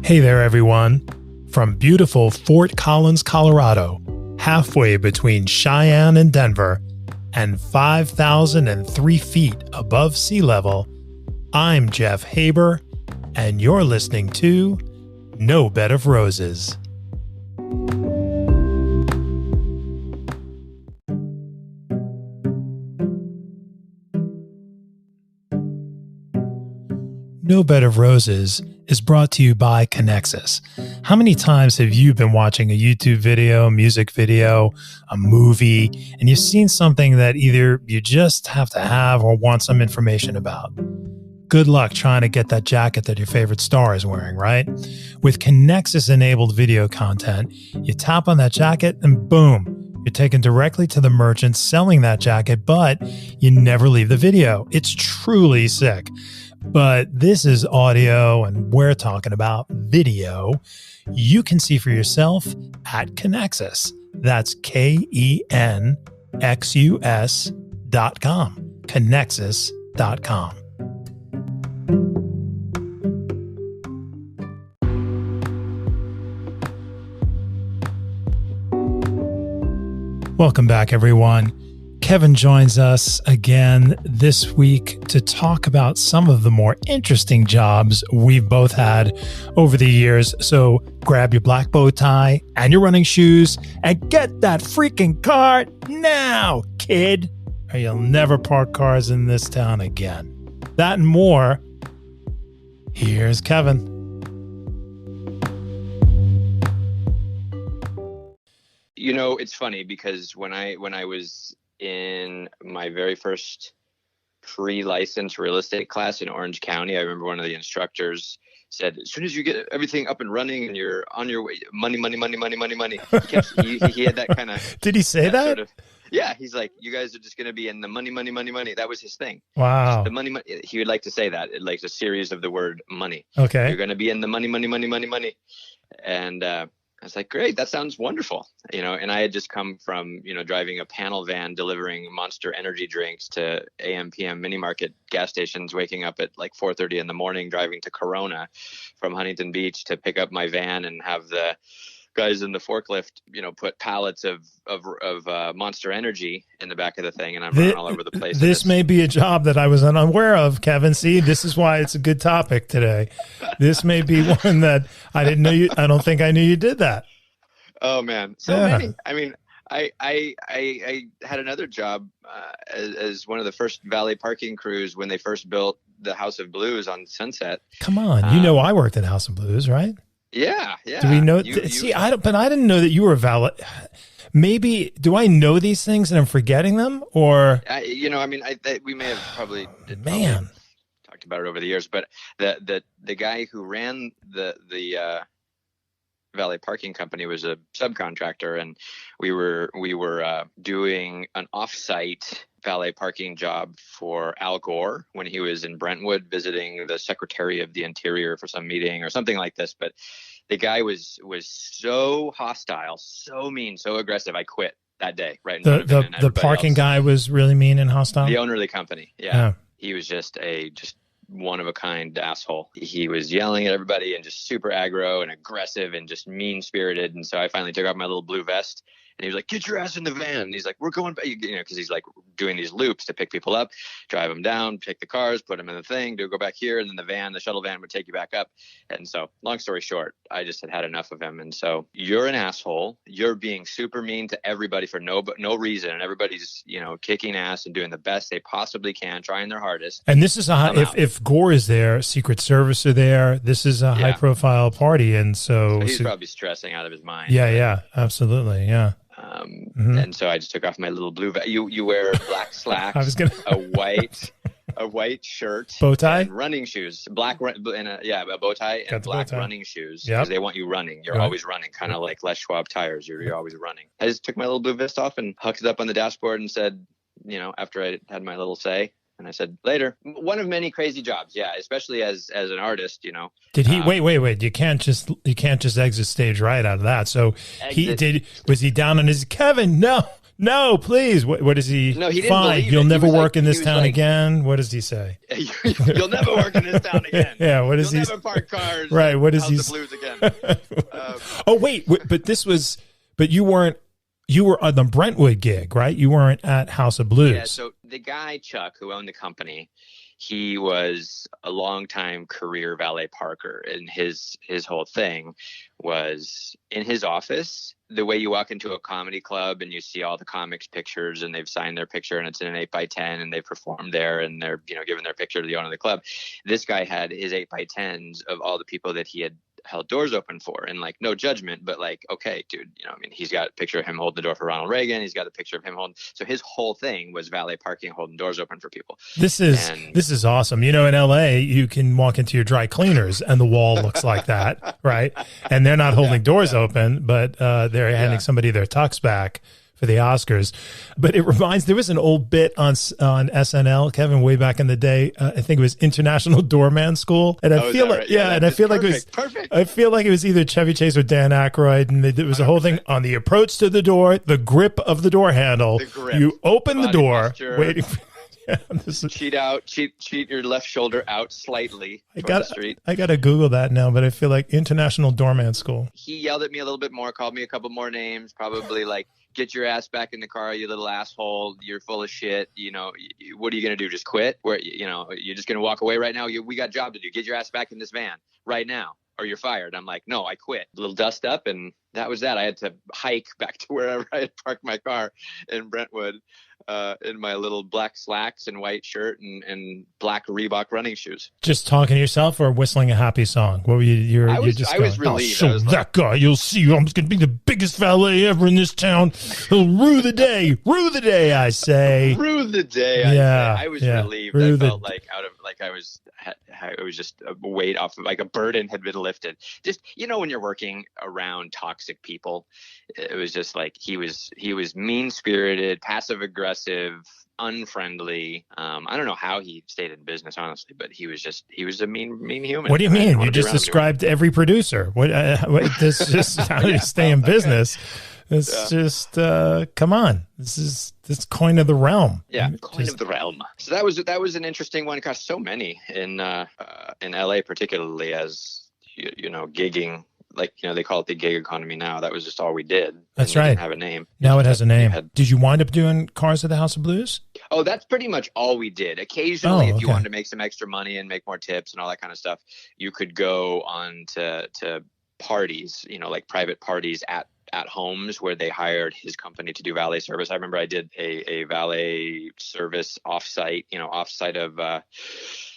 Hey there, everyone. From beautiful Fort Collins, Colorado, halfway between Cheyenne and Denver, and 5,003 feet above sea level, I'm Jeff Haber, and you're listening to No Bed of Roses. No Bed of Roses is brought to you by Connexus. How many times have you been watching a YouTube video, music video, a movie, and you've seen something that either you just have to have or want some information about? Good luck trying to get that jacket that your favorite star is wearing, right? With Connexus-enabled video content, you tap on that jacket and boom, you're taken directly to the merchant selling that jacket, but you never leave the video. It's truly sick. But this is audio and we're talking about video. You can see for yourself at Connexus. That's KENXUS.com. Connexus.com. Welcome back, everyone. Kevin joins us again this week to talk about some of the more interesting jobs we've both had over the years. So grab your black bow tie and your running shoes and get that freaking car now, kid, or you'll never park cars in this town again. That and more. Here's Kevin. You know, it's funny because when I was in my very first pre-licensed real estate class in Orange County, I remember one of the instructors said, as soon as you get everything up and running and you're on your way, money. He had that kind of... Did he say that? Sort of, yeah, he's like, you guys are just going to be in the money. That was his thing. Wow. The money. He would like to say that, like a series of the word money. Okay. You're going to be in the money. And I was like, great, that sounds wonderful. And I had just come from, driving a panel van, delivering Monster energy drinks to AM, PM mini market gas stations, waking up at like 4:30 in the morning, driving to Corona from Huntington Beach to pick up my van and have the guys in the forklift, put pallets of Monster energy in the back of the thing. And I'm running all over the place. This may be a job that I was unaware of, Kevin. See, this is why it's a good topic today. This may be one that I didn't know I don't think I knew you did that. Oh man. So many. I mean, I had another job as one of the first valet parking crews when they first built the House of Blues on Sunset. Come on. I worked at House of Blues, right? Yeah. Do we know? But I didn't know that you were valet. Maybe, do I know these things and I'm forgetting them, or? We may have probably talked about it over the years, but the guy who ran the valet parking company was a subcontractor, and we were doing an off-site valet parking job for Al Gore when he was in Brentwood visiting the Secretary of the Interior for some meeting or something like this. But the guy was so hostile, so mean, so aggressive. I quit that day. Right. The parking guy was really mean and hostile. The owner of the company. Yeah. He was just one of a kind asshole. He was yelling at everybody and just super aggro and aggressive and just mean spirited. And so I finally took off my little blue vest. And he was like, get your ass in the van. And he's like, we're going back, because he's like doing these loops to pick people up, drive them down, take the cars, put them in the thing, go back here. And then the shuttle van would take you back up. And so long story short, I just had enough of him. And so you're an asshole. You're being super mean to everybody for no reason. And everybody's, kicking ass and doing the best they possibly can, trying their hardest. And this is if Gore is there, Secret Service are there, this is a high profile party. And so he's probably stressing out of his mind. Yeah, absolutely. Yeah. And so I just took off my little blue vest. You wear black slacks, a white shirt, bow tie, and running shoes, a bow tie and black running shoes, because they want you running. You're always running, kind of like Les Schwab tires. You're always running. I just took my little blue vest off and hooked it up on the dashboard and said, after I had my little say, and I said, later. One of many crazy jobs, especially as an artist, Did he wait? You can't just exit stage right out of that. So was he down on his Kevin? No, No, please. What is he? No, he didn't fine. believe You'll it. never He was work in this he was town again. What does he say? You'll never work in this town again. Yeah. What is he? You'll never park cars. Right. What is he? House of Blues again. Oh wait, but this was. But you weren't. You were on the Brentwood gig, right? You weren't at House of Blues. Yeah. So the guy Chuck, who owned the company, he was a longtime career valet parker, and his whole thing was in his office. The way you walk into a comedy club and you see all the comics pictures and they've signed their picture and it's in an 8x10 and they performed there and they're, giving their picture to the owner of the club. This guy had his 8x10s of all the people that he had held doors open for, and like, no judgment, but like, okay, dude, he's got a picture of him holding the door for Ronald Reagan. He's got a picture of him holding. So his whole thing was valet parking, holding doors open for people. This is awesome. In LA, you can walk into your dry cleaners and the wall looks like that, right? And they're not holding doors open, but they're handing somebody their tux back for the Oscars. But it reminds, there was an old bit on SNL, Kevin, way back in the day. I think it was International Doorman School. And I feel like, right? and I feel like perfect. I feel like it was either Chevy Chase or Dan Aykroyd. And there was a whole thing on the approach to the door, the grip of the door handle. You open the door, waiting for cheat your left shoulder out slightly. I got to Google that now, but I feel like International Doorman School. He yelled at me a little bit more, called me a couple more names, probably like, get your ass back in the car, you little asshole. You're full of shit. What are you going to do? Just quit? You're just going to walk away right now? We got a job to do. Get your ass back in this van right now or you're fired. I'm like, no, I quit. A little dust up, and that was that. I had to hike back to wherever I had parked my car in Brentwood in my little black slacks and white shirt and black Reebok running shoes. Just talking to yourself or whistling a happy song? What were you? I was relieved. I'll show that guy. You'll see. I'm just going to be the biggest valet ever in this town. He'll rue the day. Rue the day, I say. Rue the day. I was relieved. I felt like it was just a weight off, like a burden had been lifted. Just, when you're working around toxic people, it was just like he was mean spirited, passive aggressive, unfriendly. I don't know how he stayed in business, honestly, but he was a mean human. What do you mean? You just described every producer. This is just how you stay in business. It's just come on. This is coin of the realm. Yeah, coin of the realm. So that was an interesting one. Because so many in LA, particularly as gigging. Like, they call it the gig economy now. That was just all we did. That's right. Didn't have a name. Now it has a name. Did you wind up doing Cars of the House of Blues? Oh, that's pretty much all we did. Occasionally, if you wanted to make some extra money and make more tips and all that kind of stuff, you could go on to parties, like private parties at homes where they hired his company to do valet service. I remember I did a valet service offsite of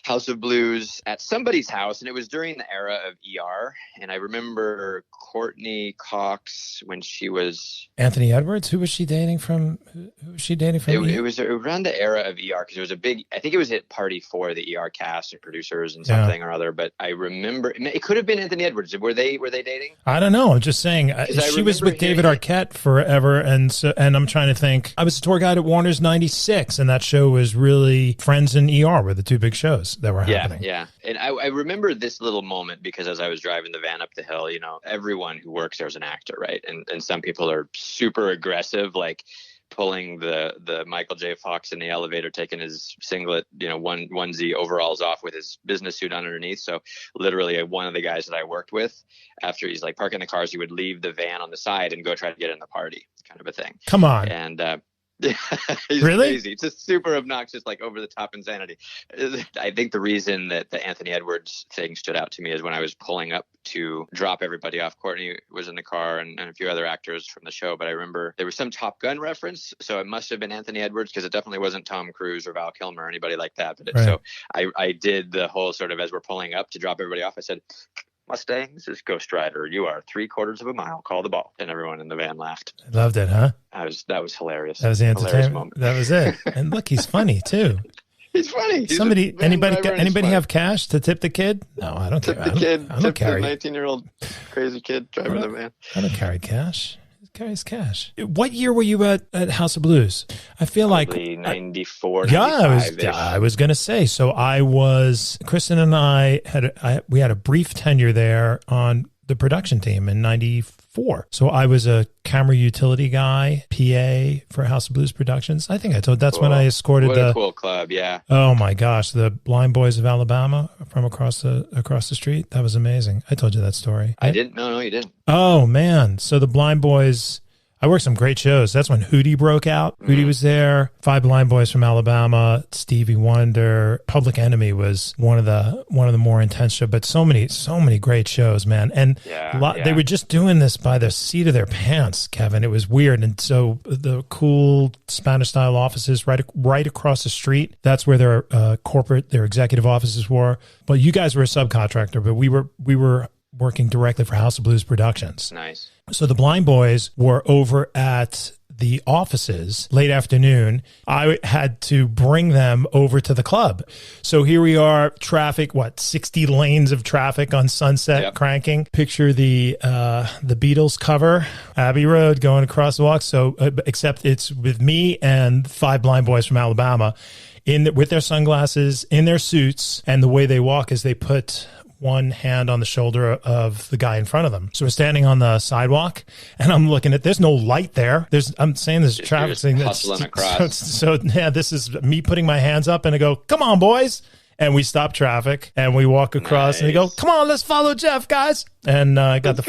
House of Blues at somebody's house, and it was during the era of ER. And I remember Courtney Cox when she was Anthony Edwards. Who was she dating from? It was around the era of ER because it was a big. I think it was at party for the ER cast and producers and something or other. But I remember it could have been Anthony Edwards. Were they dating? I don't know. I'm just saying she was with David Arquette forever, and I'm trying to think. I was a tour guide at Warner's '96, and that show was really Friends and ER were the two big shows that were happening. Yeah. And I remember this little moment because as I was driving the van up the hill, everyone who works there is an actor, right? And some people are super aggressive, like pulling the Michael J. Fox in the elevator, taking his singlet, onesie overalls off with his business suit underneath. So literally one of the guys that I worked with, after he's like parking the cars, he would leave the van on the side and go try to get in the party, kind of a thing. Come on. And he's really crazy. It's just super obnoxious, like over the top insanity. I think the reason that the Anthony Edwards thing stood out to me is when I was pulling up to drop everybody off. Courtney was in the car and a few other actors from the show, but I remember there was some Top Gun reference, so it must have been Anthony Edwards because it definitely wasn't Tom Cruise or Val Kilmer or anybody like that. But so I did the whole sort of, as we're pulling up to drop everybody off, I said, Mustang, this is Ghost Rider. You are 3/4 of a mile. Call the ball. And everyone in the van laughed. I loved it, huh? That was hilarious. That was the entertainment. That was it. And look, he's funny too. He's funny. Anybody have cash to tip the kid? No, I don't. Tip the kid. I don't carry the 19-year-old crazy kid driving the van. I don't carry cash. Carries cash. What year were you at House of Blues? I feel probably like 94. I was going to say. So Kristen and I had a brief tenure there on the production team in 94. 4. So I was a camera utility guy, PA for House of Blues Productions. I think I told that's cool. when I escorted what a cool club, yeah. Oh my gosh, the Blind Boys of Alabama from across the street. That was amazing. I told you that story. I didn't. No, you didn't. Oh man, so the Blind Boys. I worked some great shows. That's when Hootie broke out. Hootie was there. 5 Blind Boys from Alabama. Stevie Wonder. Public Enemy was one of the more intense shows. But so many great shows, man. And they were just doing this by the seat of their pants, Kevin. It was weird. And so the cool Spanish style offices right across the street. That's where their executive offices were. But you guys were a subcontractor. But we were working directly for House of Blues Productions. Nice. So the Blind Boys were over at the offices late afternoon. I had to bring them over to the club. So here we are, traffic, 60 lanes of traffic on Sunset cranking. Picture the Beatles cover, Abbey Road going across the walk. So except it's with me and 5 Blind Boys from Alabama with their sunglasses, in their suits, and the way they walk is they put one hand on the shoulder of the guy in front of them. So we're standing on the sidewalk, and I'm looking at. There's no light there. I'm saying there's traffic thing. Hustling across. So this is me putting my hands up, and I go, "Come on, boys!" And we stop traffic, and we walk across, and they go, "Come on, let's follow Jeff, guys!" And I got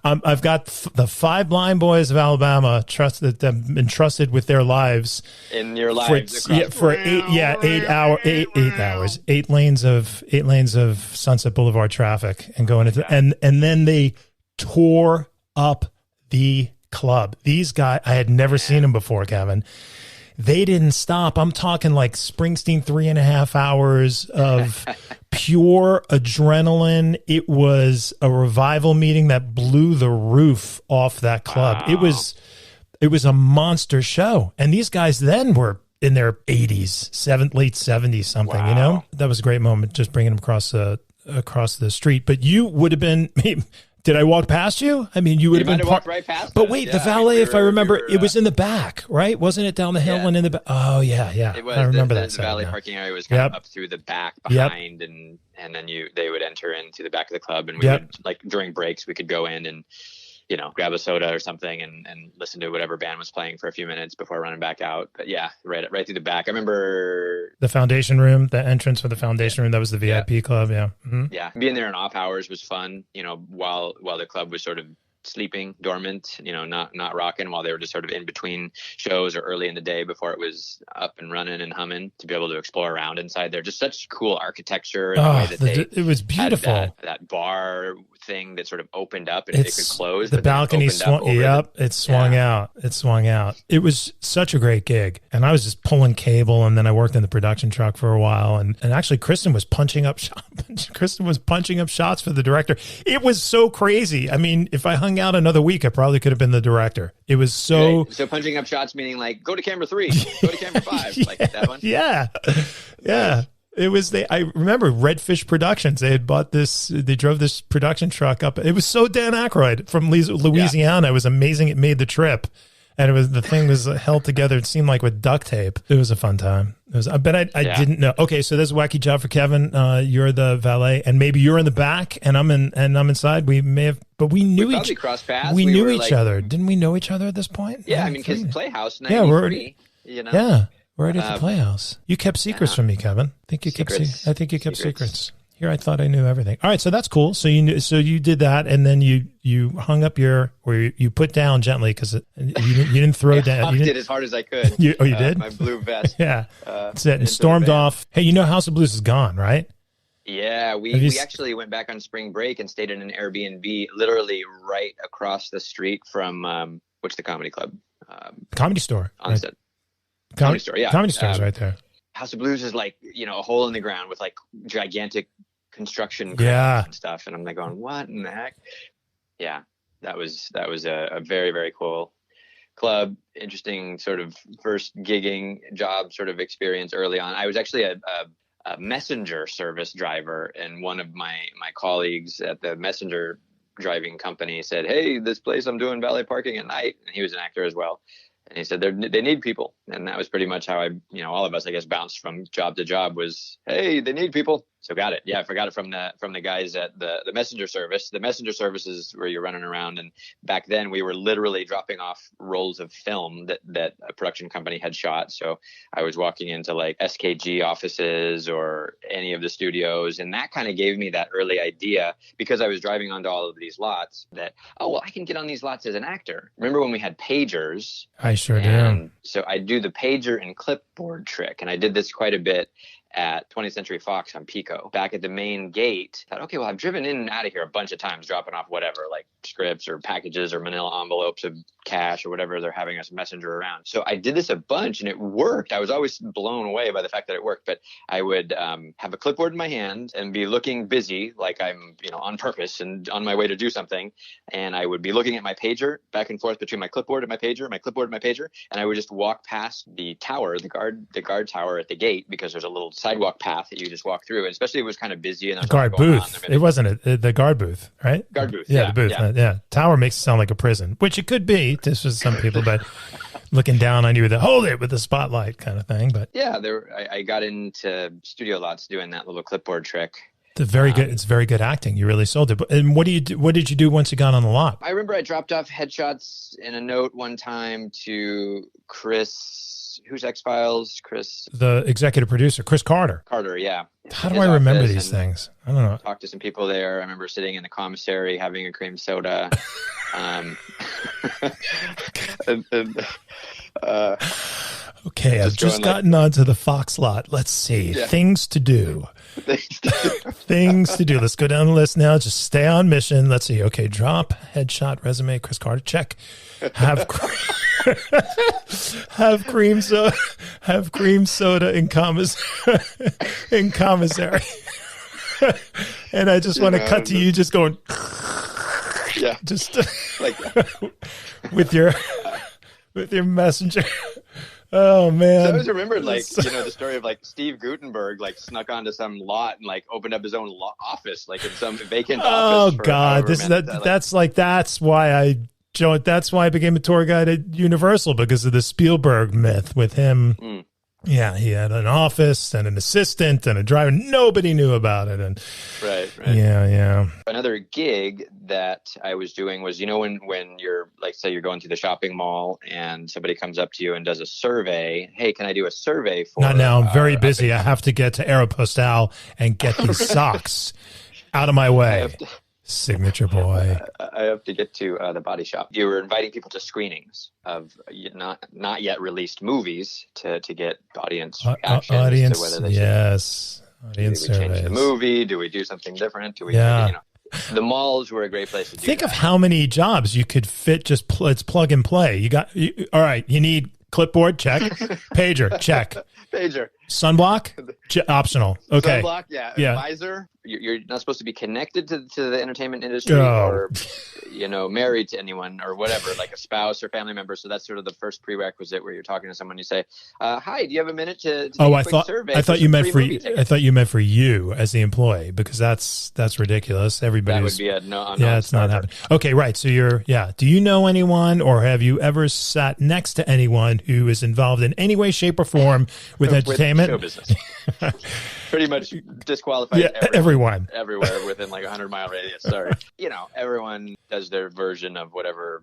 I've got the 5 Blind Boys of Alabama entrusted with their lives in your lives for 8 hours, 8 lanes of Sunset Boulevard traffic, and going into and then they tore up the club. These guys, I had never seen them before, Kevin. They didn't stop. I'm talking like Springsteen 3.5 hours of pure adrenaline. It was a revival meeting that blew the roof off that club. Wow. It was a monster show. And these guys then were in their 80s, late 70s something, wow. You know? That was a great moment, just bringing them across the street. But you would have been... Did I walk past you? I mean, you would have been walked right past But us. wait, the valet, if I remember, it was in the back, right? Wasn't it down the hill and in the back? Oh, yeah. It was. I remember that. The valet parking area was kind of up through the back behind, and then they would enter into the back of the club, and we would, like, during breaks, we could go in and, you know, grab a soda or something and listen to whatever band was playing for a few minutes before running back out. But yeah, right through the back. I remember the foundation room, the entrance for the foundation room. That was the VIP club. Yeah. Mm-hmm. Yeah. Being there in off hours was fun, you know, while the club was sort of sleeping dormant, you know, not rocking, while they were just sort of in between shows or early in the day before it was up and running and humming, to be able to explore around inside there. Just such cool architecture. And the way that it was beautiful. That bar thing that sort of opened up and it could close. The balcony swung. It swung out. It swung out. It was such a great gig. And I was just pulling cable, and then I worked in the production truck for a while. And actually, Kristen was punching up shots for the director. It was so crazy. I mean, if I hung out another week, I probably could have been the director. It was so... So punching up shots meaning like, go to camera 3, go to camera 5, like that one? Yeah. It was I remember Redfish Productions. They had bought this. They drove this production truck up. It was so Dan Aykroyd from Louisiana. It was amazing. It made the trip, and the thing was held together. It seemed like with duct tape. It was a fun time. I bet I didn't know. Okay, so there's a wacky job for Kevin. You're the valet, and maybe you're in the back, and I'm inside. We may have, but we knew probably crossed paths. We knew each other. Didn't we know each other at this point? Yeah, I mean, because Playhouse 93. You know. Yeah. Right at the Playhouse. You kept secrets from me, Kevin. I think you kept secrets. Here, I thought I knew everything. All right, so that's cool. So you did that, and then you hung up you put down gently because you didn't throw down. I did as hard as I could. You did? My blue vest. Yeah, that's it. And stormed off. Hey, you know House of Blues is gone, right? Yeah, we actually went back on spring break and stayed in an Airbnb, literally right across the street from what's the comedy club? Comedy Store. On set. Comedy Store, yeah. Comedy Store is right there. House of Blues is like, you know, a hole in the ground with like gigantic construction cranes and stuff. And I'm like going, what in the heck? Yeah, that was a very, very cool club. Interesting sort of first gigging job sort of experience early on. I was actually a messenger service driver, and one of my colleagues at the messenger driving company said, hey, this place I'm doing valet parking at night. And he was an actor as well. And he said they need people. And that was pretty much how all of us, I guess, bounced from job to job was, hey, they need people. So got it. Yeah, I forgot it from the guys at the messenger service. The messenger service is where you're running around, and back then we were literally dropping off rolls of film that a production company had shot. So I was walking into like SKG offices or any of the studios, and that kind of gave me that early idea, because I was driving onto all of these lots, that, oh, well, I can get on these lots as an actor. Remember when we had pagers? I sure do. So I do the pager and clipboard trick, and I did this quite a bit at 20th Century Fox on Pico. Back at the main gate, I thought, okay, well, I've driven in and out of here a bunch of times, dropping off whatever, like scripts or packages or manila envelopes of cash or whatever they're having us messenger around. So I did this a bunch, and it worked. I was always blown away by the fact that it worked. But I would have a clipboard in my hand and be looking busy, like I'm, on purpose and on my way to do something. And I would be looking at my pager back and forth between my clipboard and my pager, my clipboard and my pager. And I would just walk past the tower, the guard tower at the gate, because there's a little sidewalk path that you just walk through. And especially it was kind of busy. And the guard booth. It wasn't the guard booth, right? Guard booth. Yeah, the booth. Yeah. Tower makes it sound like a prison, which it could be. This was some people, but looking down on you with the spotlight kind of thing. But yeah, I got into studio lots doing that little clipboard trick. It's very good. It's very good acting. You really sold it. And what did you do once you got on the lot? I remember I dropped off headshots in a note one time to Chris, who's X-Files? Chris, the executive producer, Chris Carter. Carter, yeah. How do I remember these things? I don't know. Talked to some people there. I remember sitting in the commissary having a cream soda. Okay, I've just gotten onto the Fox lot. Let's see. Yeah. Things to do. Things to do. Let's go down the list now. Just stay on mission. Let's see. Okay, drop, headshot, resume, Chris Carter, check. Have cream soda. Have cream soda in commissary. And I just want to cut to you just going. Yeah. Just like with your messenger. Oh man! So I always remembered, the story of Steve Gutenberg snuck onto some lot and opened up his own office, in some vacant office. Oh God! That's why I became a tour guide at Universal, because of the Spielberg myth with him. Mm. Yeah, he had an office and an assistant and a driver. Nobody knew about it. And right. Yeah. Another gig that I was doing was, when you're say you're going to the shopping mall and somebody comes up to you and does a survey. Hey, can I do a survey for? Not now. I'm very busy. I have to get to Aeropostale and get these socks out of my way. Signature boy. I have to get to the body shop. You were inviting people to screenings of not yet released movies to get audience reactions audience, to whether they audience do we surveys. Change the movie? Do we do something different? Do we? The malls were a great place to do Think that. of how many jobs you could fit. Just it's plug and play. All right. You need clipboard, check. Pager, check. Pager. Sunblock, optional. Okay. Sunblock, yeah. Visor. You're not supposed to be connected to the entertainment industry or, married to anyone or whatever, like a spouse or family member. So that's sort of the first prerequisite where you're talking to someone. You say, "Hi, do you have a minute to take a quick survey?" I thought you meant for you as the employee, because that's ridiculous. Everybody's that would be a no. It's not happening. Okay, right. So do you know anyone, or have you ever sat next to anyone who is involved in any way, shape, or form with entertainment? Show business. Pretty much disqualified everyone everywhere within 100-mile radius. Sorry. Everyone does their version of whatever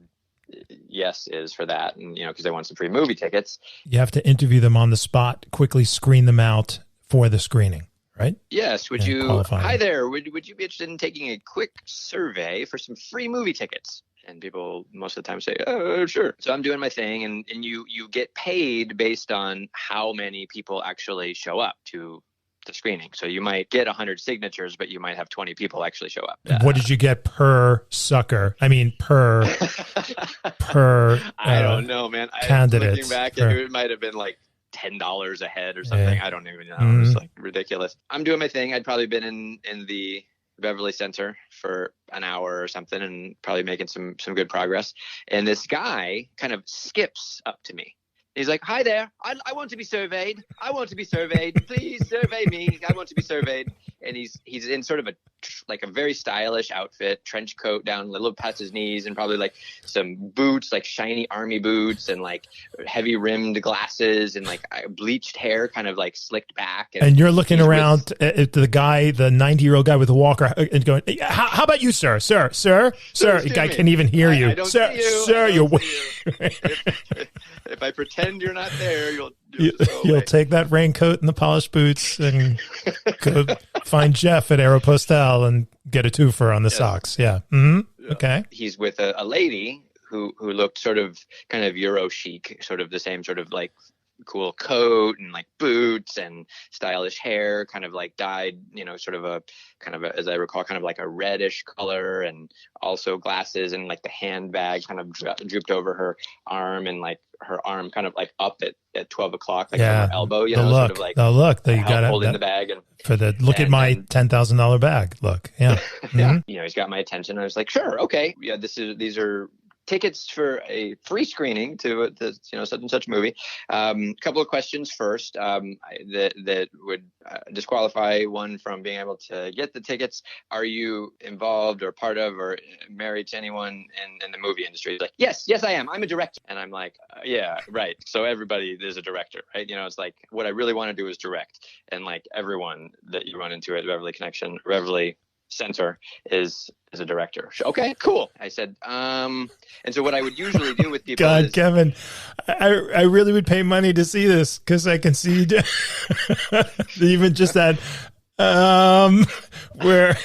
yes is for that. And, because they want some free movie tickets. You have to interview them on the spot, quickly screen them out for the screening, right? Yes. Hi there. Would you be interested in taking a quick survey for some free movie tickets? And people most of the time say, "Oh, sure." So I'm doing my thing, and you get paid based on how many people actually show up to the screening. So you might get 100 signatures, but you might have 20 people actually show up. What did you get per sucker? I mean, per I don't know, man. Candidate. Looking back, it might have been $10 a head or something. Yeah. I don't even know. Mm-hmm. It was ridiculous. I'm doing my thing. I'd probably been in the Beverly Center for an hour or something and probably making some good progress. And this guy kind of skips up to me. He's like, "Hi there. I want to be surveyed. I want to be surveyed. Please survey me. I want to be surveyed." And he's in sort of a like a very stylish outfit, trench coat down a little past his knees, and probably like some boots, like shiny army boots, and like heavy rimmed glasses, and like bleached hair, kind of like slicked back. And you're looking around at the guy, the 90-year-old guy with the walker, and going, how about you, sir? Sir. The guy can't even hear you. I don't sir, see you. Sir, you're if I pretend you're not there, you'll take that raincoat and the polished boots and go find Jeff at Aeropostale and get a twofer on the socks. Yeah. Mm-hmm. Okay. He's with a lady who looked sort of kind of Euro chic, sort of the same sort of like cool coat and like boots and stylish hair, kind of like dyed, sort of a kind of as I recall, kind of like a reddish color, and also glasses, and like the handbag kind of drooped over her arm, and like her arm kind of like up at 12 o'clock, like from her elbow, sort of like the look that you got holding the bag and for the look at my $10,000 bag. Look. Yeah. Yeah. He's got my attention. I was like, sure. Okay. Yeah. These are tickets for a free screening to such and such movie. Couple of questions first that would disqualify one from being able to get the tickets. Are you involved or part of or married to anyone in the movie industry? He's like, yes, I am. I'm a director. And I'm like, yeah, right. So everybody is a director, right? It's like what I really want to do is direct. And like everyone that you run into at Beverly Center is a director. Okay, cool. I said, and so what I would usually do with people God, Kevin, I really would pay money to see this, because I can see even just that where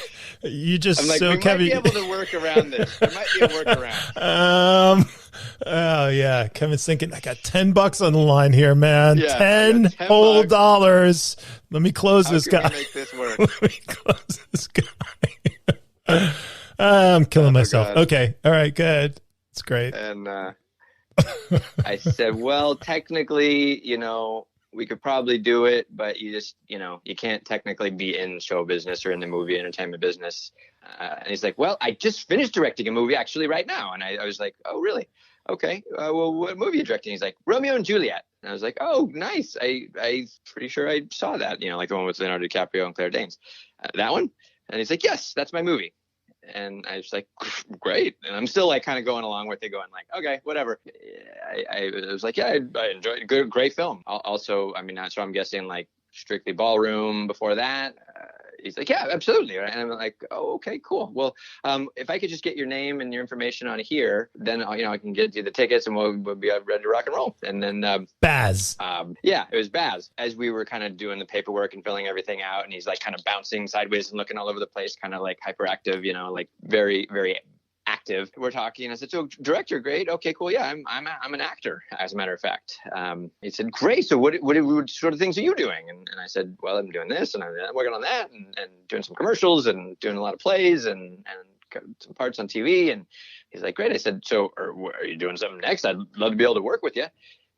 you just I'm like, so we Kevin might be able to work around this. There might be a workaround. Oh yeah, Kevin's thinking, I got $10 on the line here, man. Yeah, 10 whole dollars. Let me close this guy. Make this work? Let me close this guy. I'm killing myself. God. Okay. All right. Good. It's great. And I said, well, technically, we could probably do it, but you just, you can't technically be in show business or in the movie entertainment business. And he's like, well, I just finished directing a movie actually right now. And I was like, oh, really? Okay. Well, what movie are you directing? He's like, Romeo and Juliet. And I was like, oh, nice. I'm pretty sure I saw that, like the one with Leonardo DiCaprio and Claire Danes. That one? And he's like, yes, that's my movie. And I was like, great. And I'm still like kind of going along with it, going like, okay, whatever. I was like, yeah, I enjoyed it. Great film. Also, so I'm guessing like Strictly Ballroom before that. He's like, yeah, absolutely. And I'm like, oh, okay, cool. Well, if I could just get your name and your information on here, then, I can get you the tickets and we'll be ready to rock and roll. And then Baz. Yeah, it was Baz. As we were kind of doing the paperwork and filling everything out, and he's like kind of bouncing sideways and looking all over the place, kind of like hyperactive, like very, very active. We're talking. I said, so director, great. Okay, cool. Yeah, I'm an actor, as a matter of fact. He said, great. So what sort of things are you doing? And I said, well, I'm doing this and I'm working on that and doing some commercials and doing a lot of plays and some parts on TV. And he's like, great. I said, so are you doing something next? I'd love to be able to work with you.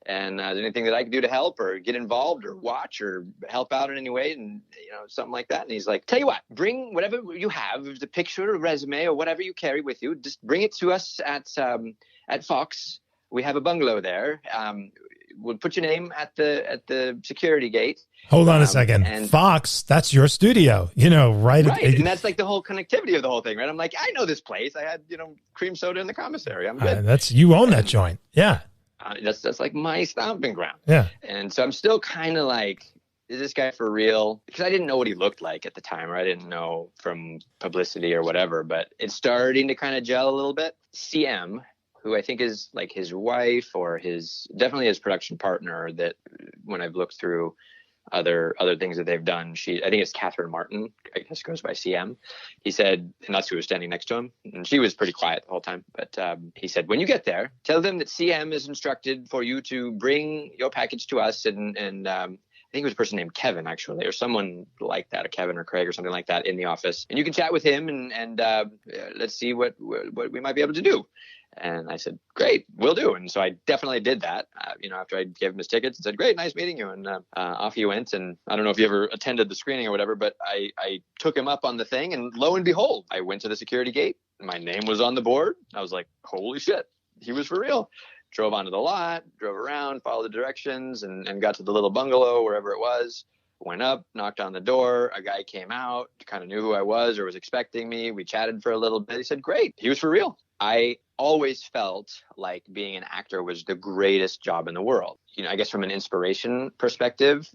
And is there anything that I can do to help or get involved or watch or help out in any way? And, something like that. And he's like, tell you what, bring whatever you have, the picture or resume or whatever you carry with you. Just bring it to us at Fox. We have a bungalow there. We'll put your name at the security gate. Hold on a second. And Fox, that's your studio, right? Right. And that's like the whole connectivity of the whole thing, right? I'm like, I know this place. I had, cream soda in the commissary. I'm good. You own that joint. Yeah. That's like my stomping ground. Yeah. And so I'm still kind of like, is this guy for real? Because I didn't know what he looked like at the time, or I didn't know from publicity or whatever, but it's starting to kind of gel a little bit. CM, who I think is like his wife or definitely his production partner, that when I've looked through other things that they've done, I think it's Catherine Martin, I guess goes by CM. He said, and that's who was standing next to him, and she was pretty quiet the whole time, but he said, when you get there, tell them that CM is instructed for you to bring your package to us, and I think it was a person named Kevin, actually, or someone like that, a Kevin or Craig or something like that in the office, and you can chat with him and let's see what we might be able to do. And I said, great, will do. And so I definitely did that, after I gave him his tickets and said, great, nice meeting you. And off he went. And I don't know if you ever attended the screening or whatever, but I took him up on the thing, and lo and behold, I went to the security gate. My name was on the board. I was like, holy shit, he was for real. Drove onto the lot, drove around, followed the directions, and got to the little bungalow, wherever it was. Went up, knocked on the door. A guy came out, kind of knew who I was or was expecting me. We chatted for a little bit. He said, great. He was for real. I always felt like being an actor was the greatest job in the world. I guess from an inspiration perspective,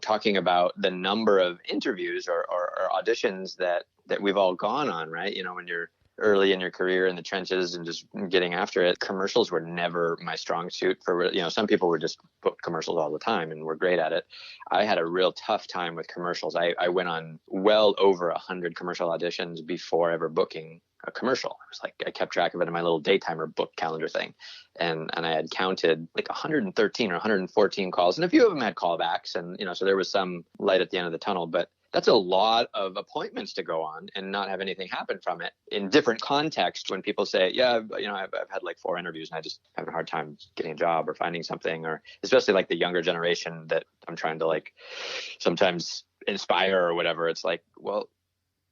talking about the number of interviews or auditions that we've all gone on, right? When you're early in your career in the trenches and just getting after it, commercials were never my strong suit. For some people would just book commercials all the time and were great at it. I had a real tough time with commercials. I went on well over 100 commercial auditions before ever booking a commercial. It was like I kept track of it in my little daytimer book calendar thing, and I had counted like 113 or 114 calls, and a few of them had callbacks, and so there was some light at the end of the tunnel, but that's a lot of appointments to go on and not have anything happen from it. In different context, when people say, yeah, I've had like 4 interviews and I just have a hard time getting a job or finding something, or especially like the younger generation that I'm trying to like sometimes inspire or whatever. It's like, well,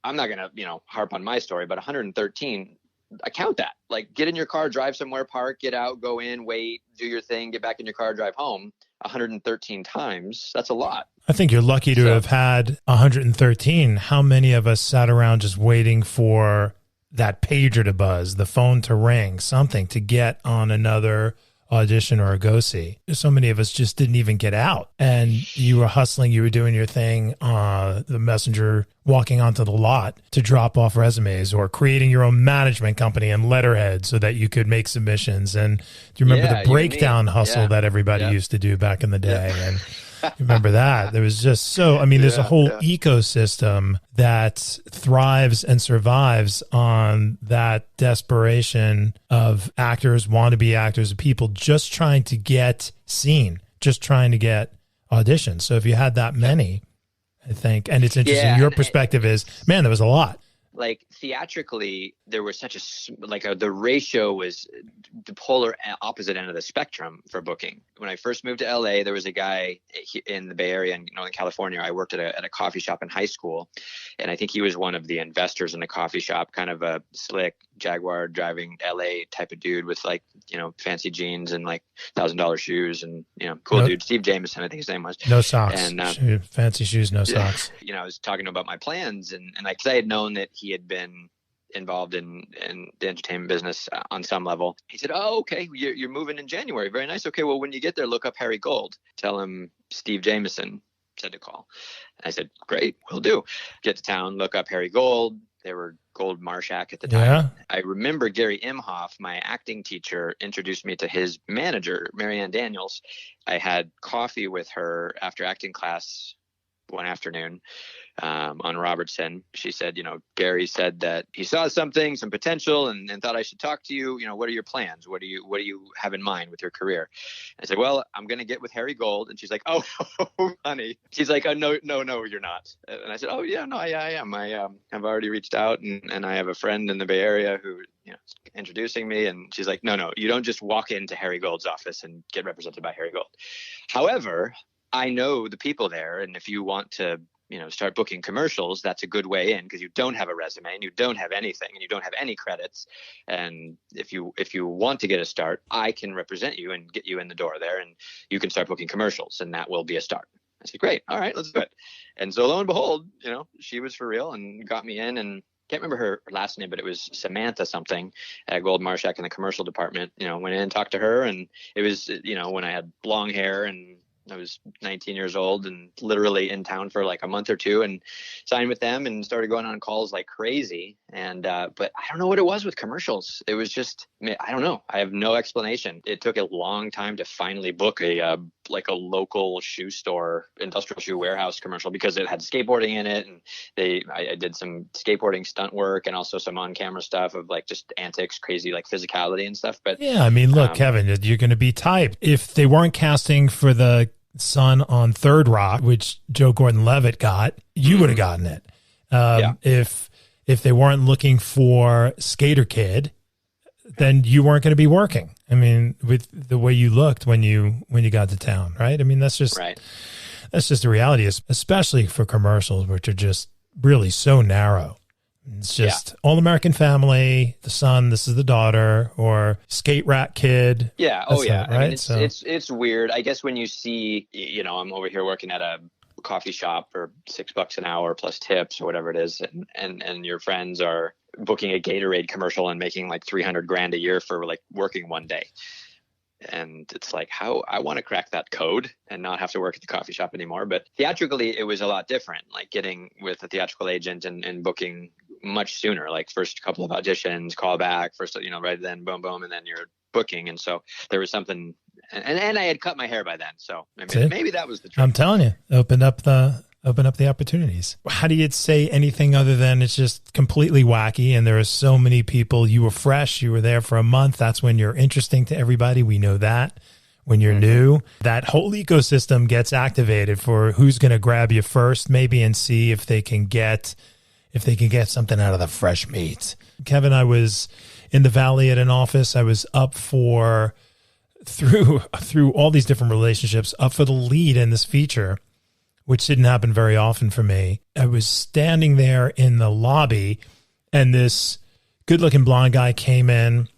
I'm not going to, harp on my story, but 113, I count that. Like, get in your car, drive somewhere, park, get out, go in, wait, do your thing, get back in your car, drive home. 113 times, that's a lot. I think you're lucky to have had 113. How many of us sat around just waiting for that pager to buzz, the phone to ring, something to get on another audition or a go-see? So many of us just didn't even get out, and you were hustling, you were doing your thing, the messenger walking onto the lot to drop off resumes, or creating your own management company and letterhead so that you could make submissions. And do you remember the breakdown hustle that everybody used to do back in the day? And you remember that? There was just there's a whole ecosystem that thrives and survives on that desperation of actors, wannabe actors, people just trying to get seen, just trying to get auditions. So if you had that many, I think, and it's interesting, your perspective is, man, there was a lot. Like theatrically, there was such the ratio was the polar opposite end of the spectrum for booking. When I first moved to LA, there was a guy in the Bay Area in Northern California. I worked at a coffee shop in high school, and I think he was one of the investors in the coffee shop, kind of a slick Jaguar driving LA type of dude with fancy jeans and like $1,000 shoes and cool dude. Steve Jameson, I think his name was. No socks. And fancy shoes, no socks. I was talking about my plans, and like, 'cause I had known that he had been involved in the entertainment business on some level. He said, oh, okay, you're moving in January. Very nice. Okay, well, when you get there, look up Harry Gold. Tell him Steve Jameson said to call. And I said, great, will do. Get to town, look up Harry Gold. They were Gold Marshak at the time. Yeah. I remember Gary Imhoff, my acting teacher, introduced me to his manager, Marianne Daniels. I had coffee with her after acting class one afternoon on Robertson. She said, Gary said that he saw some potential and thought I should talk to you. What are your plans? What do you have in mind with your career? I said, well, I'm going to get with Harry Gold. And she's like, oh, honey. She's like, oh, no, you're not. And I said, oh, yeah, no, I am. I've already reached out and I have a friend in the Bay Area who, is introducing me. And she's like, no, you don't just walk into Harry Gold's office and get represented by Harry Gold. However, I know the people there. And if you want to, start booking commercials, that's a good way in, because you don't have a resume and you don't have anything and you don't have any credits. And if you want to get a start, I can represent you and get you in the door there, and you can start booking commercials, and that will be a start. I said, great. All right, let's do it. And so lo and behold, she was for real and got me in, and can't remember her last name, but it was Samantha something at Gold Marshak in the commercial department. Went in and talked to her, and it was, when I had long hair and I was 19 years old and literally in town for like a month or two, and signed with them and started going on calls like crazy. And, but I don't know what it was with commercials. It was just, I don't know. I have no explanation. It took a long time to finally book a local shoe store, industrial shoe warehouse commercial, because it had skateboarding in it. And I did some skateboarding stunt work and also some on-camera stuff of like just antics, crazy, like physicality and stuff. But yeah, I mean, look, Kevin, you're going to be typed. If they weren't casting for the son on Third Rock, which Joe Gordon-Levitt got, you would have gotten it. If they weren't looking for Skater Kid, then you weren't going to be working. I mean, with the way you looked when you got to town, right? I mean, that's just right. That's just the reality, especially for commercials, which are just really so narrow. It's just All American Family, the son, this is the daughter, or Skate Rat Kid. Yeah. That's right? I mean, it's weird. I guess when you see, I'm over here working at a coffee shop for $6 an hour plus tips or whatever it is, and your friends are booking a Gatorade commercial and making like 300 grand a year for like working one day. And it's like, how I want to crack that code and not have to work at the coffee shop anymore. But theatrically, it was a lot different, like getting with a theatrical agent and booking much sooner, like first couple of auditions, call back, first, right then, boom, boom, and then you're booking. And so there was something, and I had cut my hair by then. So maybe that was the trick. I'm telling you, open up the opportunities. How do you say anything other than it's just completely wacky? And there are so many people. You were fresh. You were there for a month. That's when you're interesting to everybody. We know that. When you're new, that whole ecosystem gets activated for who's going to grab you first, maybe, and see if they can get something out of the fresh meat. Kevin, I was in the Valley at an office. I was up for through all these different relationships, up for the lead in this feature, which didn't happen very often for me. I was standing there in the lobby, and this good-looking blonde guy came in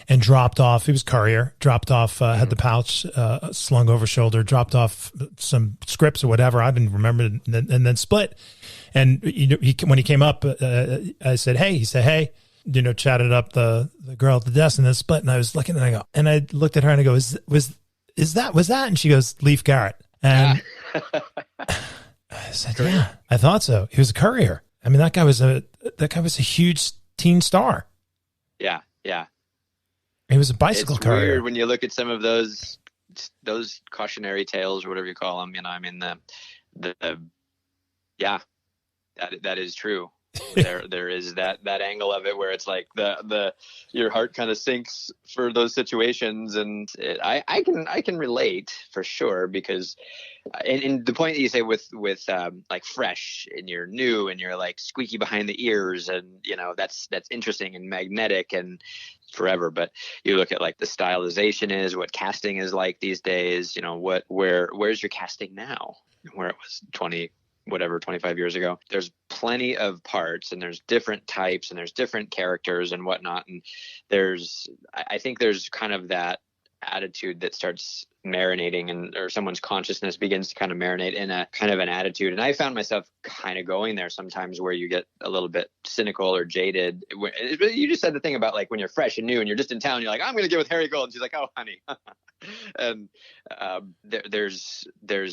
and dropped off. He was courier, dropped off, had the pouch slung over shoulder, dropped off some scripts or whatever. I didn't remember, and then split. And when he came up, I said, "Hey." He said, "Hey." Chatted up the girl at the desk, and then split. And I was looking, and I looked at her and I go, "Was that?" And she goes, "Leif Garrett." And I said, "Courier? Yeah, I thought so. He was a courier. I mean, that guy was a huge teen star." Yeah. He was a bicycle courier. It's weird when you look at some of those cautionary tales or whatever you call them. That is true. There is that angle of it where it's like your heart kind of sinks for those situations, and I can relate for sure, because and the point that you say with like fresh, and you're new and you're like squeaky behind the ears, and that's interesting and magnetic and forever. But you look at like the stylization is what casting is like these days. Where's your casting now, where it was 25 years ago. There's plenty of parts, and there's different types, and there's different characters and whatnot. And I think there's kind of that attitude that starts marinating, or someone's consciousness begins to kind of marinate in a kind of an attitude. And I found myself kind of going there sometimes, where you get a little bit cynical or jaded. You just said the thing about like when you're fresh and new and you're just in town, you're like, "I'm going to get with Harry Gold." And she's like, "Oh, honey." And there's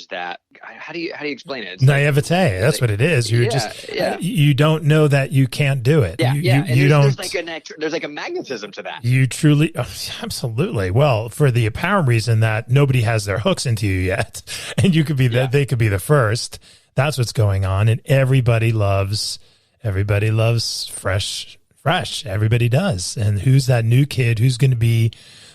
that. How do you explain it? It's naivete. That's what it is. You don't know that you can't do it. There's like a magnetism to that. You truly, absolutely. Well, for the apparent reason that nobody has their hooks into you yet, and you could be they could be the first. That's what's going on, and everybody loves fresh. Everybody does. And who's that new kid? Who's going to be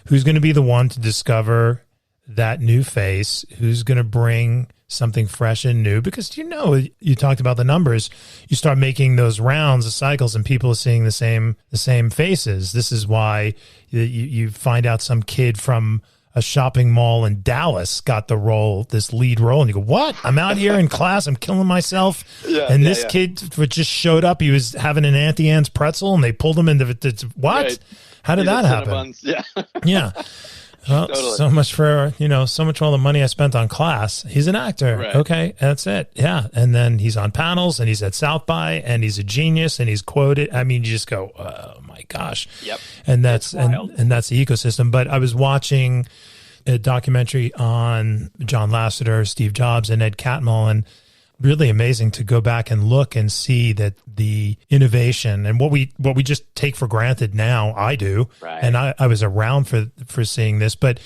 the one to discover that new face? Who's going to bring something fresh and new? Because you talked about the numbers. You start making those rounds of cycles, and people are seeing the same faces. This is why you find out some kid from a shopping mall in Dallas got this lead role, and you go, "What? I'm out here in class, I'm killing myself." This kid just showed up. He was having an Auntie Anne's pretzel, and they pulled him into what? Right. How did that happen? Yeah. Well, totally. So much for all the money I spent on class. He's an actor. Right. Okay, that's it. Yeah. And then he's on panels, and he's at South by, and he's a genius, and he's quoted. I mean, you just go, "Oh my gosh." Yep. And that's and that's the ecosystem. But I was watching a documentary on John Lasseter, Steve Jobs, and Ed Catmull, and really amazing to go back and look and see that the innovation and what we just take for granted now. I do. Right. And I was around for seeing this, but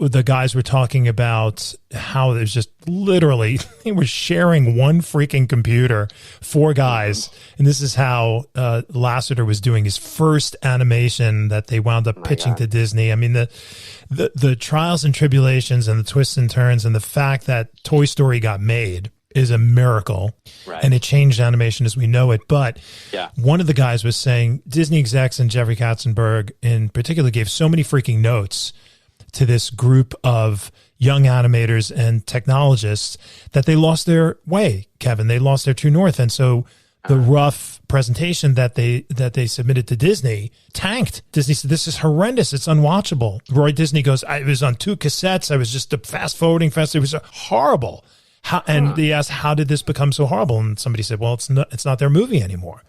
the guys were talking about how there's just literally, they were sharing one freaking computer, 4 guys. And this is how Lasseter was doing his first animation that they wound up pitching to Disney. I mean, the trials and tribulations and the twists and turns, and the fact that Toy Story got made is a miracle. Right. And it changed animation as we know it. But one of the guys was saying Disney execs, and Jeffrey Katzenberg in particular, gave so many freaking notes to this group of young animators and technologists that they lost their way, Kevin. They lost their true north. And so the rough presentation that they submitted to Disney tanked. Disney said, "This is horrendous. It's unwatchable." Roy Disney goes, "It was on 2 cassettes. I was just fast forwarding fast. It was horrible." And they asked, how did this become so horrible? And somebody said, well, it's not their movie anymore.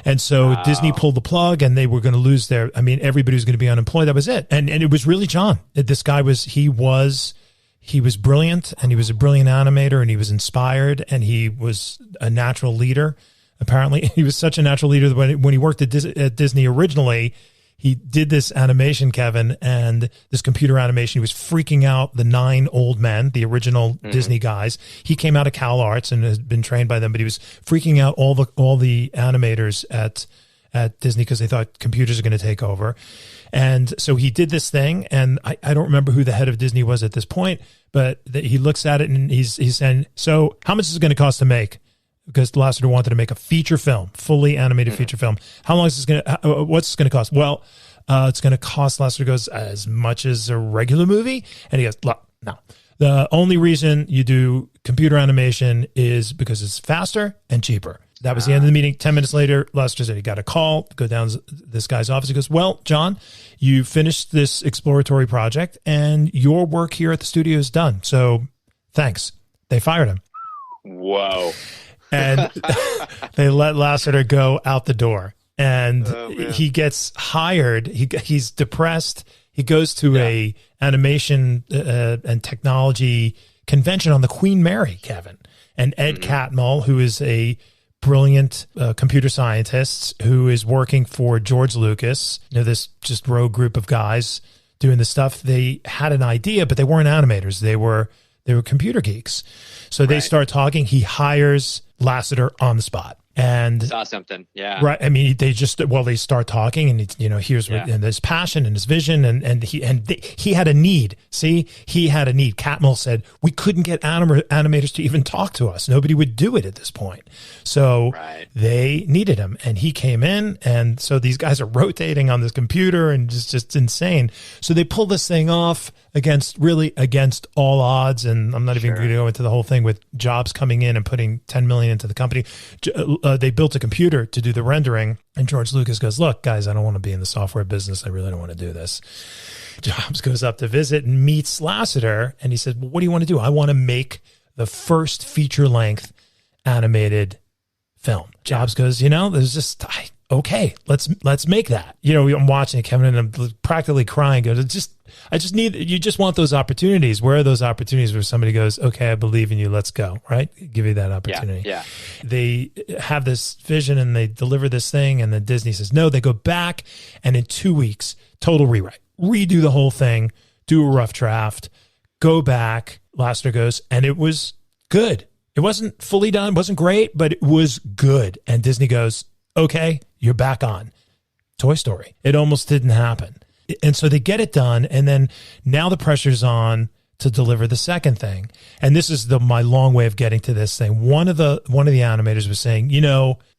And so Disney pulled the plug, and they were going to lose everybody was going to be unemployed. That was it. And it was really John. This guy he was brilliant, and he was a brilliant animator, and he was inspired, and he was a natural leader. Apparently he was such a natural leader that when he worked at Disney originally, he did this animation, Kevin, and this computer animation. He was freaking out the 9 old men, the original Disney guys. He came out of Cal Arts and has been trained by them, but he was freaking out all the animators at Disney because they thought computers are going to take over. And so he did this thing, and I don't remember who the head of Disney was at this point, but he looks at it and he's saying, so how much is it going to cost to make? Because Lasseter wanted to make a feature film, fully animated feature film. How long is this going to, what's this going to cost? Well, it's going to cost, Lasseter goes, as much as a regular movie. And he goes, look, no. The only reason you do computer animation is because it's faster and cheaper. That was the end of the meeting. 10 minutes later, Lasseter said he got a call, go down to this guy's office. He goes, well, John, you finished this exploratory project and your work here at the studio is done. So thanks. They fired him. Whoa. And they let Lasseter go out the door, and he gets hired. He's depressed. He goes to a animation and technology convention on the Queen Mary, Kevin, and Ed Catmull, who is a brilliant computer scientist who is working for George Lucas, this just rogue group of guys doing this stuff. They had an idea, but they weren't animators. They were computer geeks. So they start talking. He hires Lasseter on the spot. And saw something. Yeah. Right. I mean, they start talking, and here's what, and his passion and his vision, and he had a need. See, he had a need. Catmull said we couldn't get animators to even talk to us. Nobody would do it at this point. So they needed him, and he came in, and so these guys are rotating on this computer, and just insane. So they pull this thing off against all odds, and I'm not even going to go into the whole thing with Jobs coming in and putting $10 million into the company. They built a computer to do the rendering, and George Lucas goes, look, guys, I don't want to be in the software business. I really don't want to do this. Jobs goes up to visit and meets Lasseter, and he says, well, what do you want to do? I want to make the first feature-length animated film. Jobs goes, there's just, okay, let's make that. I'm watching it, Kevin, and I'm practically crying. You just want those opportunities. Where are those opportunities where somebody goes, okay, I believe in you, let's go, right? Give you that opportunity. Yeah. They have this vision and they deliver this thing, and then Disney says no. They go back, and in 2 weeks, total rewrite, redo the whole thing, do a rough draft, go back. Lasseter goes, and it was good. It wasn't fully done, wasn't great, but it was good. And Disney goes, okay, you're back on. Toy Story. It almost didn't happen. And so they get it done, and then now the pressure's on to deliver the second thing. And this is my long way of getting to this thing. One of the animators was saying,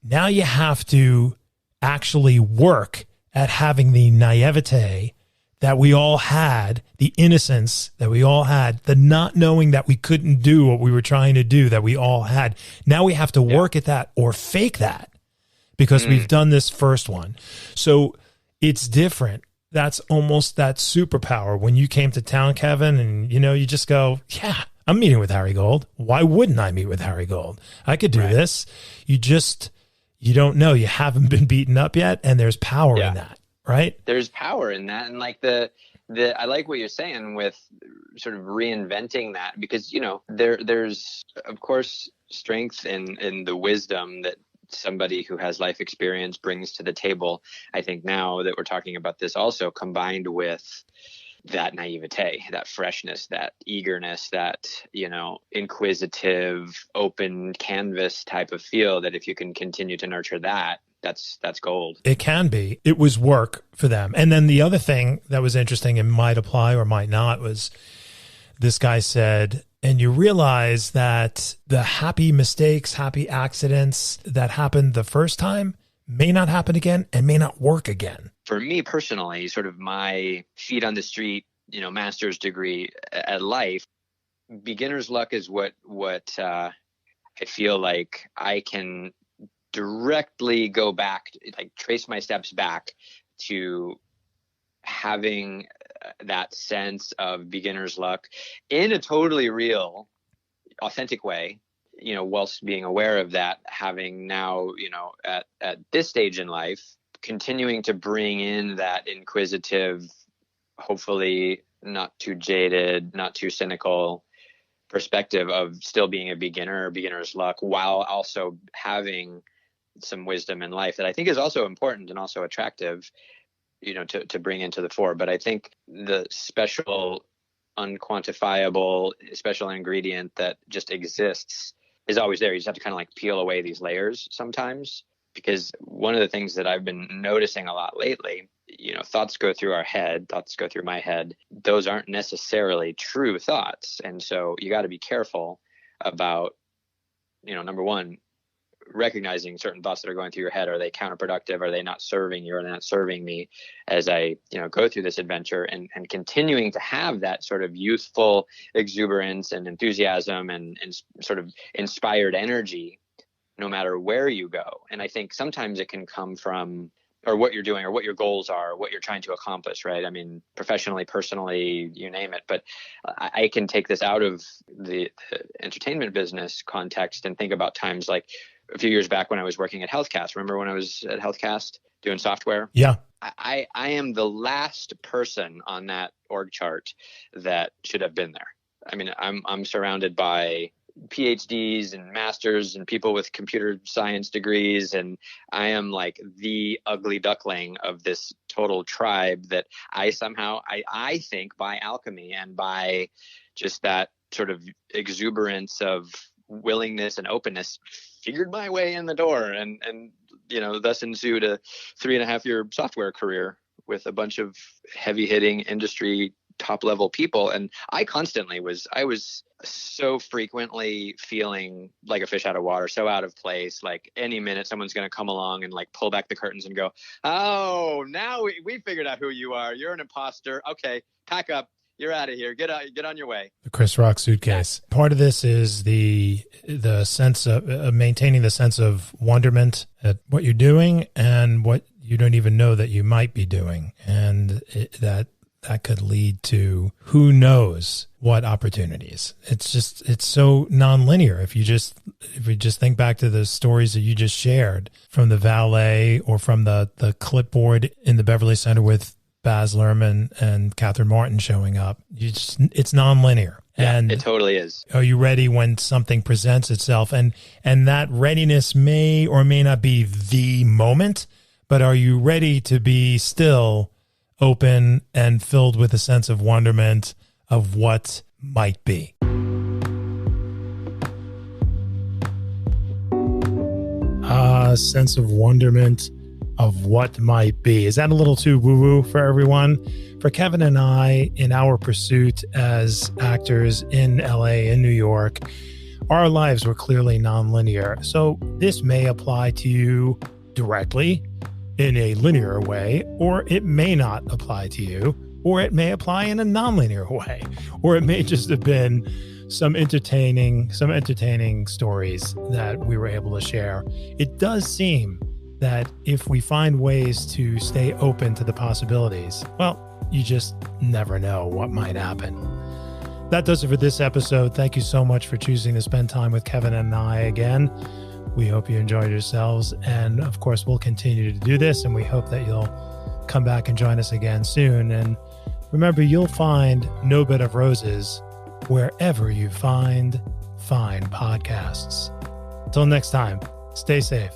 now you have to actually work at having the naivete that we all had, the innocence that we all had, the not knowing that we couldn't do what we were trying to do that we all had. Now we have to work at that or fake that because we've done this first one. So it's different. That's almost that superpower. When you came to town, Kevin, and you just go, yeah, I'm meeting with Harry Gold. Why wouldn't I meet with Harry Gold? I could do this. You don't know. You haven't been beaten up yet, and there's power in that, right? There's power in that, and like I like what you're saying with sort of reinventing that, because there's of course strength in the wisdom that somebody who has life experience brings to the table. I think now that we're talking about this, also combined with that naivete, that freshness, that eagerness, that inquisitive, open canvas type of feel, that if you can continue to nurture that, that's gold. It can be. It was work for them. And then the other thing that was interesting and might apply or might not was this guy said, and you realize that the happy mistakes, happy accidents that happened the first time may not happen again and may not work again. For me personally, sort of my feet on the street, master's degree at life, beginner's luck is what I feel like I can directly go back, like trace my steps back to having that sense of beginner's luck in a totally real, authentic way, whilst being aware of that, having now, at this stage in life, continuing to bring in that inquisitive, hopefully not too jaded, not too cynical perspective of still being a beginner's luck, while also having some wisdom in life that I think is also important and also attractive, to bring into the fore. But I think the special, unquantifiable, special ingredient that just exists is always there. You just have to kind of like peel away these layers sometimes, because one of the things that I've been noticing a lot lately, thoughts go through our head, thoughts go through my head. Those aren't necessarily true thoughts. And so you got to be careful about, number one, recognizing certain thoughts that are going through your head. Are they counterproductive? Are they not serving you? Are they not serving me as I, go through this adventure, and continuing to have that sort of youthful exuberance and enthusiasm and sort of inspired energy, no matter where you go. And I think sometimes it can come from, or what you're doing, or what your goals are, what you're trying to accomplish, right? I mean, professionally, personally, you name it. But I can take this out of the entertainment business context and think about times like a few years back when I was working at HealthCast. Remember when I was at HealthCast doing software? Yeah. I am the last person on that org chart that should have been there. I mean, I'm surrounded by PhDs and masters and people with computer science degrees, and I am like the ugly duckling of this total tribe that I somehow, I think by alchemy and by just that sort of exuberance of willingness and openness, figured my way in the door, and thus ensued a 3.5-year software career with a bunch of heavy hitting industry top level people. And I was so frequently feeling like a fish out of water, so out of place. Like any minute someone's going to come along and like pull back the curtains and go, "Oh, now we figured out who you are. You're an imposter. Okay, pack up. You're out of here. Get on your way." The Chris Rock suitcase. Yeah. Part of this is the sense of maintaining the sense of wonderment at what you're doing and what you don't even know that you might be doing. And that could lead to who knows what opportunities. It's so nonlinear. If you just think back to the stories that you just shared from the valet or from the clipboard in the Beverly Center with Baz Luhrmann and Catherine Martin showing up, it's nonlinear. Yeah, and it totally is. Are you ready when something presents itself? And that readiness may or may not be the moment, but are you ready to be still open and filled with a sense of wonderment of what might be? Sense of wonderment of what might be. Is that a little too woo-woo for everyone? For Kevin and I, in our pursuit as actors in LA, in New York, our lives were clearly nonlinear. So this may apply to you directly in a linear way, or it may not apply to you, or it may apply in a nonlinear way, or it may just have been some entertaining stories that we were able to share. It does seem that if we find ways to stay open to the possibilities, well, you just never know what might happen. That does it for this episode. Thank you so much for choosing to spend time with Kevin and I again. We hope you enjoyed yourselves. And of course, we'll continue to do this, and we hope that you'll come back and join us again soon. And remember, you'll find No Bed of Roses wherever you find fine podcasts. Until next time, stay safe.